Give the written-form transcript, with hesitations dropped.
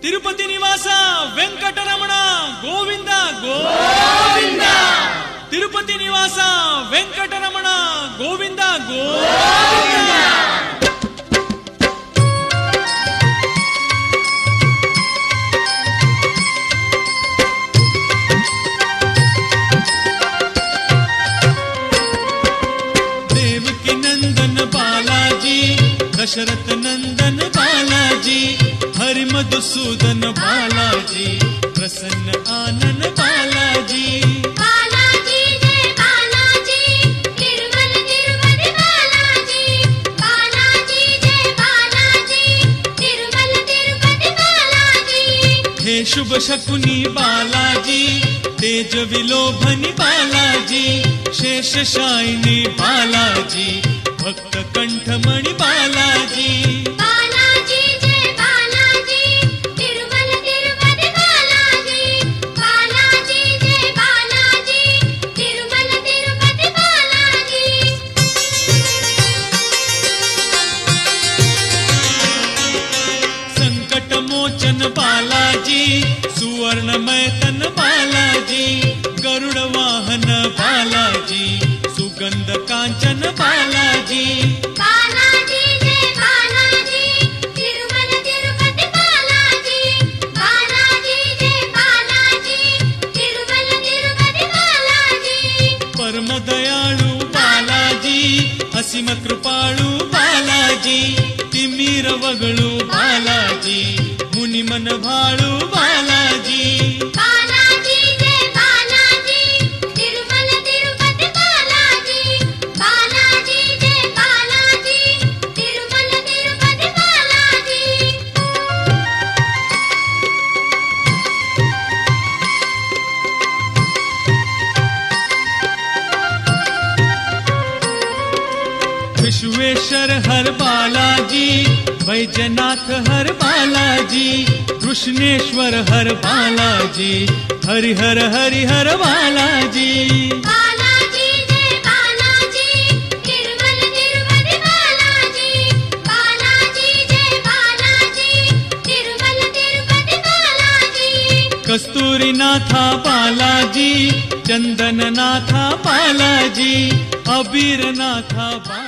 తిరుపతి నివాస వెంకటరమణ గోవింద గోవింద తిరుపతి నివాస వెంకటరమణ గోవింద గోవింద देवकी नंदन बालाजी दशरथ नंदन बालाजी हरि मधुसूदन बालाजी प्रसन्न आनन बालाजी बालाजी जय बालाजी तिरुमल तिरुपति बालाजी बालाजी जय बालाजी तिरुमल तिरुपति बालाजी हे शुभ शकुनी बालाजी तेज विलोभनी बालाजी शेष शायिनी बालाजी भक्त कंठमणि बालाजी बालाजी जय बालाजी तिरुमल तिरुपति बालाजी बालाजी जय बालाजी तिरुमल तिरुपति बालाजी संकट मोचन बालाजी सुवर्णमय तन बालाजी गरुड़ वाहन बालाजी सुगंध कांचन बालाजी बालाजी जय बालाजी तिरुमल तिरुपति बालाजी बालाजी जय बालाजी तिरुमल तिरुपति बालाजी परम दयाळु बालाजी असीम कृपाळु बालाजी तिमीर वगळु बालाजी मुनि मन भाळु बालाजी बालाजी जय बालाजी तिरुमल तिरुपति बालाजी बालाजी जय बालाजी तिरुमल तिरुपति बालाजी विश्वेश्वर हर बालाजी वैजनाथ हर बालाजी कृष्णेश्वर हर बालाजी हरिहर हरिहर बालाजी बालाजी जय बालाजी तिरुमल तिरुपति बालाजी बालाजी जय बालाजी तिरुमल तिरुपति बालाजी कस्तूरीनाथा बालाजी चंदननाथा बालाजी अबीरनाथा बालाजी